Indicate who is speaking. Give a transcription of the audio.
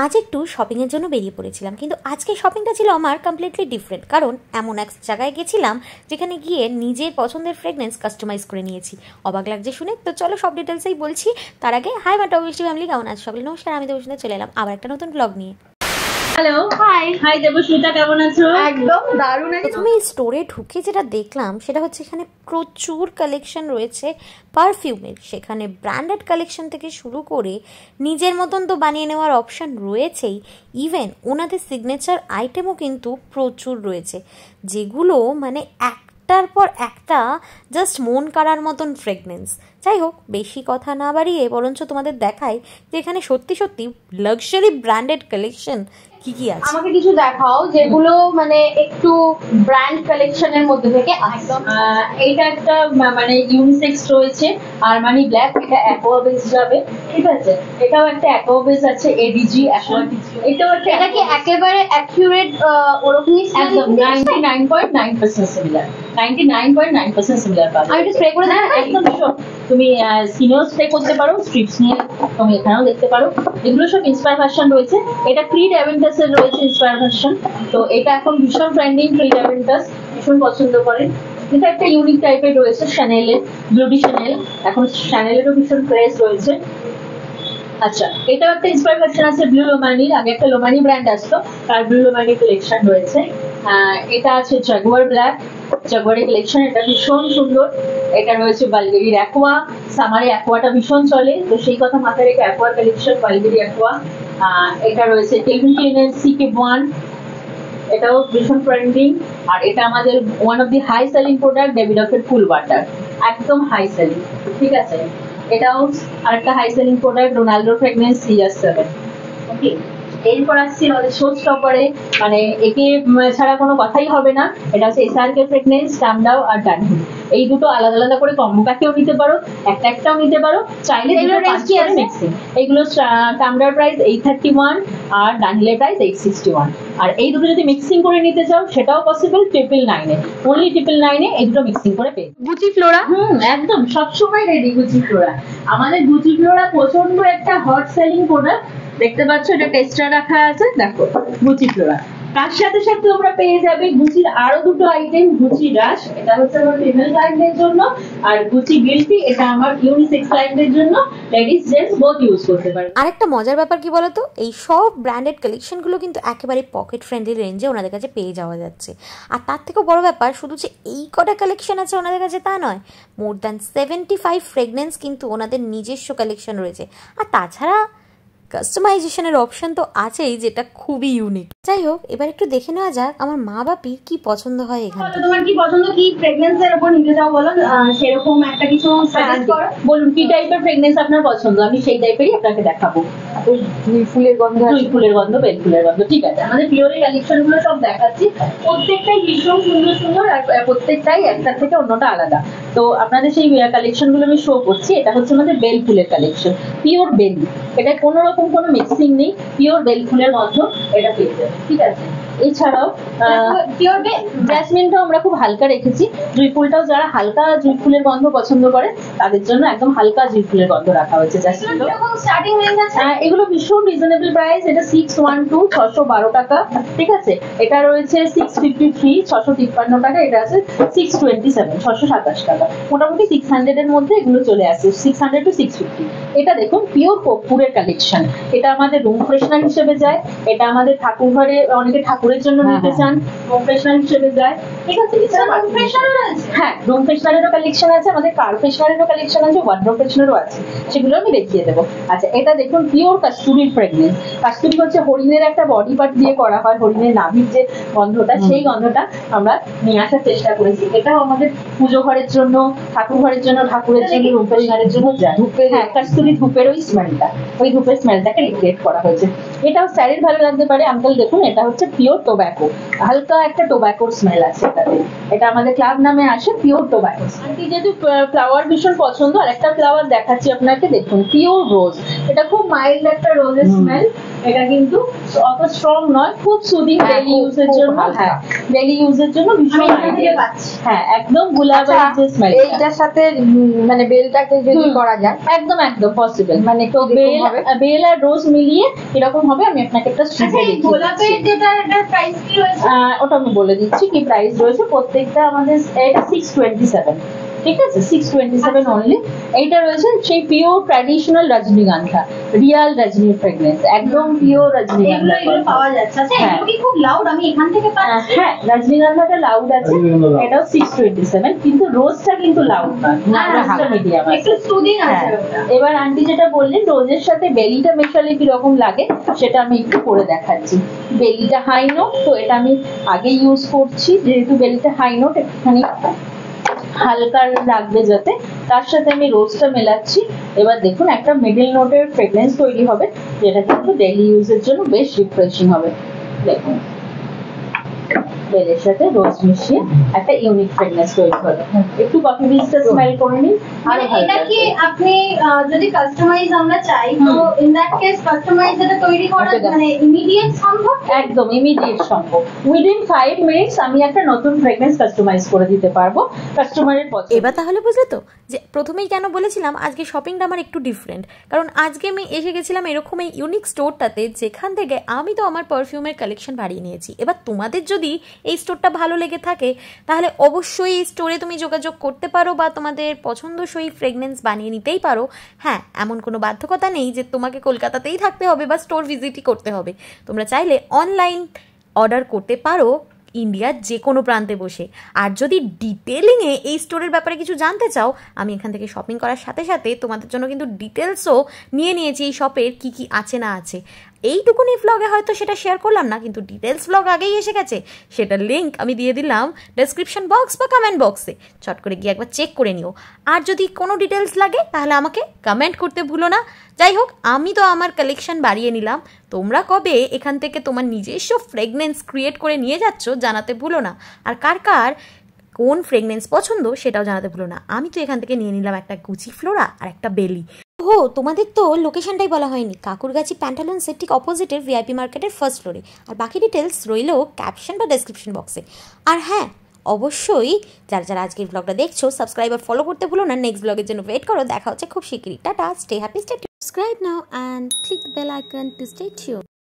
Speaker 1: আজ একটু শপিংয়ের জন্য বেরিয়ে পড়েছিলাম, কিন্তু আজকে শপিংটা ছিল আমার কমপ্লিটলি ডিফারেন্ট। কারণ এমন এক জায়গায় গেছিলাম যেখানে গিয়ে নিজের পছন্দের ফ্রেগনেন্স কাস্টমাইজ করে নিয়েছি। অবাক লাগছে শুনে, তো চলো সব ডিটেলসেই বলছি। তার আগে হাই মা টবিষ্টি ফ্যামিলি, কেমন আছো সকলে? নমস্কার, আমি দেবস্মিতা চলে এলাম আবার একটা নতুন ব্লগ নিয়ে।
Speaker 2: হ্যালো, হাই দেবস্মিতা, কেমন আছো?
Speaker 3: একদম দারুণ।
Speaker 1: প্রথমে এই স্টোরে ঢুকে যেটা দেখলাম সেটা হচ্ছে এখানে প্রচুর কালেকশন রয়েছে পারফিউমের। সেখানে ব্র্যান্ডেড কালেকশন থেকে শুরু করে নিজের মতন তো বানিয়ে নেওয়ার অপশান রয়েছেই, ইভেন ওনাদের সিগনেচার আইটেমও কিন্তু প্রচুর রয়েছে, যেগুলো মানে একটার পর একটা জাস্ট মন কাড়ার মতন ফ্রেগনেন্স। যাই হোক, বেশি কথা না বাড়িয়ে বরঞ্চ তোমাদের দেখাই যে এখানে সত্যি সত্যি লাক্সারি ব্র্যান্ডেড কালেকশন কি কি আছে।
Speaker 3: আমাকে কিছু দেখাও যেগুলো মানে একটু ব্র্যান্ড কালেকশনের মধ্যে থেকে।
Speaker 2: একদম এইটা একটা মানে ইউনিসেক্স রয়েছে, আরমানি ব্ল্যাক, এটা অ্যাকোয়া বেস যাবে, ঠিক আছে। এটাও একটা অ্যাকোয়া বেস আছে, এডিজি অ্যাকোয়া। এটাও একটা,
Speaker 3: এটা কি একেবারে অ্যাকিউরেট ওরকমই?
Speaker 2: একদম 99.9% সিমিলার, 99.9% সিমিলার পাবে।
Speaker 3: আমি একটু স্প্রে করে দেখাই?
Speaker 2: একদম শিওর। তুমি স্কিনেও স্প্রে করতে পারো, স্ট্রিপস নিয়ে তুমি এখানেও দেখতে পারো। এগুলো সব ইন্সপায়ার ভার্সন রয়েছে। এটা ক্রিড অ্যাভেন্টাসের রয়েছে ইন্সপায়ার ভার্সন। তো এটা এখন ভীষণ ট্রেন্ডিং, ক্রিড অ্যাভেন্টাস ভীষণ পছন্দ করেন। এটা একটা ইউনিক টাইপের রয়েছে শ্যানেলের, বিউটি শ্যানেল। এখন শ্যানেলেরও ভীষণ ক্রেজ রয়েছে। আচ্ছা, এটাও একটা ইন্সপায়ার ভার্সন আছে ব্লু লোমানির। আগে একটা লোমানি ব্র্যান্ড আসতো, তার ব্লু লোমানি কালেকশন রয়েছে। এটা আছে জাগুয়ার ব্ল্যাক, জাগুয়ারের কালেকশন, এটা ভীষণ সুন্দর। এটা রয়েছে বালগেরির অ্যাকোয়া, সামারে অ্যাকোয়াটা ভীষণ চলে, তো সেই কথা মাথায় রেখে অ্যাকোয়ার কালেকশন, বালগেরি অ্যাকোয়া। এটা রয়েছে কেলভিন ক্লিনের CK1, এটাও ভীষণ ট্রেন্ডিং। আর এটা আমাদের one of the high selling product, ডেভিডফের ফুল ওয়াটার, একদম হাই সেলিং, ঠিক আছে। এটাও আরেকটা high selling product, Ronaldo fragrance CR7। Okay, এরপর আসছি আমাদের শো স্টপারে, মানে একে ছাড়া কোনো কথাই হবে না। এটা হচ্ছে SRK ফ্রেগনেন্স, টামডাও আর ডানহিল। এই দুটো আলাদা আলাদা করে কম্বো প্যাকেও নিতে পারো, একটাও নিতে পারো, চাইলে মিক্সিং। এইগুলো টামডার প্রাইস 831 আর ডানহিলের প্রাইস 861। আর এই দুটো যদি মিক্সিং করে নিতে চাও সেটাও পসিবল 999-এ, অনলি 999-এ এই দুটো মিক্সিং করে পেয়ে।
Speaker 3: গুচি ফ্লোরা
Speaker 2: একদম সবসময় রেডি গুচি ফ্লোরা। আমাদের গুচি ফ্লোরা প্রচন্ড একটা হট সেলিং প্রোডাক্ট। দেখতে পাচ্ছ এটা টেস্টার রাখা আছে, দেখো গুচি ফ্লোরা। তার সাথে সাথে তোমরা পেয়ে যাবে গুচির আরো দুটো আইটেম, গুচি রাশ, এটা হচ্ছে আমার ফিমেল ক্লায়েন্টদের জন্য, আর গুচি গিল্টি, এটা আমার ইউনিসেক্স ক্লায়েন্টদের জন্য। লেডিস জেন্টস বোথ ইউজ করতে পারে।
Speaker 1: আরেকটা মজার ব্যাপার কি বলতো, এই সব ব্র্যান্ডেড কালেকশনগুলো কিন্তু একেবারে পকেট ফ্রেন্ডলি রেঞ্জে ওনাদের কাছে পেয়ে যাওয়া যাচ্ছে। আর তার থেকেও বড় ব্যাপার, শুধু যে এই কটা কালেকশন আছে ওনাদের কাছে তা নয়, মোর দ্যান 75 ফ্রেগনেন্স কিন্তু ওনাদের নিজস্ব কালেকশন রয়েছে। আর তাছাড়া কাস্টমাইজেশনের অপশন তো আছেই, যেটা খুবই ইউনিক। যাই হোক, এবার একটু দেখে নেওয়া যাক আমার মা বাপির কি পছন্দ হয় এখানে।
Speaker 3: তোমার কি পছন্দ, কি ফ্রেগনেন্স এর উপর নিতে চাও বলো, সেরকম একটা কিছু সাজেস্ট করো।
Speaker 2: বলুন কি টাইপের ফ্রেগনেন্স আপনার পছন্দ, আমি সেই টাইপেরই আপনাকে দেখাবো।
Speaker 3: দুই ফুলের গন্ধ,
Speaker 2: দুই ফুলের গন্ধ, বেল ফুলের গন্ধ, ঠিক আছে। আমাদের পিওরের কালেকশন গুলো সব দেখাচ্ছি, প্রত্যেকটাই ভীষণ সুন্দর সুন্দর, আর প্রত্যেকটাই একটার থেকে অন্যটা আলাদা। তো আপনাদের সেই কালেকশন গুলো আমি শো করছি। এটা হচ্ছে আমাদের বেল ফুলের কালেকশন, পিওর বেল, এটা কোনো রকম কোনো মিক্সিং নেই, পিওর বেল ফুলের গন্ধ এটা পেয়ে যাবে, ঠিক আছে। এছাড়াও পিওর জ্যাসমিনটাও আমরা খুব হালকা রেখেছি। জুঁই ফুলটাও যারা হালকা জুঁই ফুলের গন্ধ পছন্দ করে তাদের জন্য একদম হালকা জুঁই ফুলের গন্ধ রাখা হয়েছে।
Speaker 3: স্টার্টিং রেঞ্জ আছে,
Speaker 2: এগুলো ভীষণ রিজনেবল প্রাইস। এটা 612, 612 টাকা, ঠিক আছে। এটা রয়েছে 653, 653 টাকা। এটা আছে 627, 627 টাকা। মোটামুটি 600 এর মধ্যে এগুলো চলে আসে, 600 to 650। এটা দেখুন পিওর কর্পূরের কালেকশন, এটা আমাদের রুম ফ্রেশনার হিসেবে যায়। এটা আমাদের ঠাকুর ঘরে অনেকে ঠাকুরের জন্য নিতে চান, রুম ফ্রেশনার হিসেবে যায়, ঠিক আছে।
Speaker 3: রুম ফ্রেশনারও আছে?
Speaker 2: হ্যাঁ, রুম ফ্রেশনারেরও কালেকশন আছে, আমাদের কার ফ্রেশনারেরও কালেকশন আছে, ওয়ার্ডরোব ফ্রেশনারও আছে, সেগুলো আমি দেখিয়ে দেবো। আচ্ছা, এটা দেখুন পিওর কাস্তুরির ফ্রেগনেন্স। কাস্তুরি হচ্ছে হরিণের একটা বডি পার্ট দিয়ে করা হয়, হরিণের নাভির যে গন্ধটা, সেই গন্ধটা আমরা নিয়ে আসার চেষ্টা করেছি। এটাও আমাদের পুজো ঘরের জন্য, ঠাকুর ঘরের জন্য, ঠাকুরের জন্য, রুম ফ্রেশনারের জন্য যায়। হ্যাঁ, কাস্তুরি ধূপের ওই স্মেলটা, ওই ধূপের স্মেলটাকে রিক্রিয়েট করা হয়েছে। এটাও স্যারের ভালো লাগতে পারে। আঙ্কেল দেখুন, এটা হচ্ছে পিওর টোব্যাকো, হালকা একটা টোব্যাকোর স্মেল আছে এটাতে। এটা আমাদের ক্লাব নামে আসে, পিওর টোব্যাকো। আন্টি যেহেতু ফ্লাওয়ার ভীষণ পছন্দ, আর একটা ফ্লাওয়ার দেখাচ্ছি আপনাকে, দেখুন পিওর রোজ। এটা খুব মাইল্ড একটা রোজের স্মেল, এটা কিন্তু অত স্ট্রং নয়, খুব সুদিং ডেইলি ইউজের জন্য। হ্যাঁ, ডেইলি ইউজের জন্য ভীষণ আইডিয়া। হ্যাঁ, একদম গুলাবের যে স্মেল।
Speaker 4: এইটার সাথে মানে বেলটাকে যদি করা যায়
Speaker 2: একদম একদম পসিবল। মানে তো বেল আর রোজ মিলিয়ে এরকম হবে। আমি আপনাকে একটা স্ট্রিপে দেখিয়ে
Speaker 3: গোলাপের যেটা এটার প্রাইস কি রয়েছে?
Speaker 2: ওটা আমি বলে দিচ্ছি কি প্রাইস রয়েছে। প্রত্যেকটা আমাদের এটা 627, ঠিক আছে, 627 অনলি। এইটা রয়েছে সেই পিওর ট্র্যাডিশনাল রজনীগন্ধা, রিয়াল রজনী ফ্রেগনেন্স, একদম পিওর রজনীগন্ধা
Speaker 3: এগুলো পাওয়া যাচ্ছে। আচ্ছা, এগুলো কি খুব লাউড? আমি এখান থেকে পাচ্ছি।
Speaker 2: হ্যাঁ, রজনীগন্ধাটা লাউড আছে, এটাও 627, কিন্তু রোজটা কিন্তু লাউড নয়, রোজটা মিডিয়াম আছে,
Speaker 3: একটু সুদিং আছে ওটা।
Speaker 2: এবার আন্টি যেটা বললেন রোজের সাথে বেলিটা মেশালে কিরকম লাগে সেটা আমি একটু করে দেখাচ্ছি। বেলিটা হাই নোট, তো এটা আমি আগে ইউজ করছি, যেহেতু বেলিটা হাই নোট একটুখানি হালকা লাগবে যাতে, তার সাথে আমি রোজটা মেলাচ্ছি। এবার দেখুন একটা মিডল নোটের ফ্রেগনেন্স তৈরি হবে, যেটা কিন্তু ডেইলি ইউজের জন্য বেশ রিফ্রেশিং হবে। দেখুন বেলের সাথে রোজ মিশিয়ে একটা ইউনিক ফ্রেগনেন্স তৈরি হলো। একটু কফি বিনসটা স্মেল করে নিন। আর
Speaker 3: এটা কি আপনি যদি কাস্টমাইজ আমরা চাই, তো ইন দ্যাট কেস কাস্টমাইজ এটা তৈরি করা মানে ইমিডিয়েট সম্ভব?
Speaker 2: একদম ইমিডিয়েট সম্ভব। উইদিন 5 মিনিটস আমি একটা নতুন ফ্রেগনেন্স কাস্টমাইজ করে দিতে পারবো কাস্টমারের পছন্দ।
Speaker 1: এবার তাহলে বুঝলে তো যে প্রথমেই কেন বলেছিলাম আজকে শপিংটা আমার একটু ডিফারেন্ট, কারণ আজকে আমি এসে গেছিলাম এরকম এই ইউনিক স্টোরটাতে, যেখান থেকে আমি তো আমার পারফিউমের কালেকশন বাড়িয়ে নিয়েছি। এবার তোমাদের যদি এই স্টোরটা ভালো লেগে থাকে তাহলে অবশ্যই এই স্টোরে তুমি যোগাযোগ করতে পারো বা তোমাদের পছন্দসই ফ্রেগনেন্স বানিয়ে নিতেই পারো। হ্যাঁ, এমন কোনো বাধ্যকতা নেই যে তোমাকে কলকাতাতেই থাকতে হবে বা স্টোর ভিজিটই করতে হবে। তোমরা চাইলে অনলাইন অর্ডার করতে পারো ইন্ডিয়ার যে কোনো প্রান্তে বসে। আর যদি ডিটেলিংয়ে এই স্টোরের ব্যাপারে কিছু জানতে চাও, আমি এখান থেকে শপিং করার সাথে সাথে তোমাদের জন্য কিন্তু ডিটেলসও নিয়ে নিয়েছি এই শপের কী কী আছে না আছে। এইটুকুনি ভ্লগে হয়তো সেটা শেয়ার করলাম না, কিন্তু ডিটেলস ভ্লগ আগেই এসে গেছে, সেটার লিঙ্ক আমি দিয়ে দিলাম ডেসক্রিপশন বক্স বা কমেন্ট বক্সে, চট করে গিয়ে একবার চেক করে নিও। আর যদি কোনো ডিটেলস লাগে তাহলে আমাকে কমেন্ট করতে ভুলো না। যাই হোক, আমি তো আমার কালেকশন বাড়িয়ে নিলাম, তোমরা কবে এখান থেকে তোমার নিজস্ব ফ্রেগনেন্স ক্রিয়েট করে নিয়ে যাচ্ছ জানাতে ভুলো না। আর কার কার কোন ফ্রেগনেন্স পছন্দ সেটাও জানাতে ভুলো না। আমি তো এখান থেকে নিয়ে নিলাম একটা গুচি ফ্লোরা আর একটা বেলি। ও তোমাদের তো লোকেশনটাই বলা হয়নি, কাকুরগাছি প্যান্টালুন্সের ঠিক অপোজিটের ভিআইপি মার্কেটের ফার্স্ট ফ্লোরে। আর বাকি ডিটেলস রইল ক্যাপশন বা ডেসক্রিপশন বক্সে। আর হ্যাঁ, অবশ্যই যারা যারা আজকের ব্লগটা দেখছো সাবস্ক্রাইব আর ফলো করতে ভুলো না। নেক্সট ব্লগের জন্য ওয়েট করো, দেখা হচ্ছে খুব শিগগিরই। Tata, stay happy, stay subscribe now and click the bell icon to stay tuned.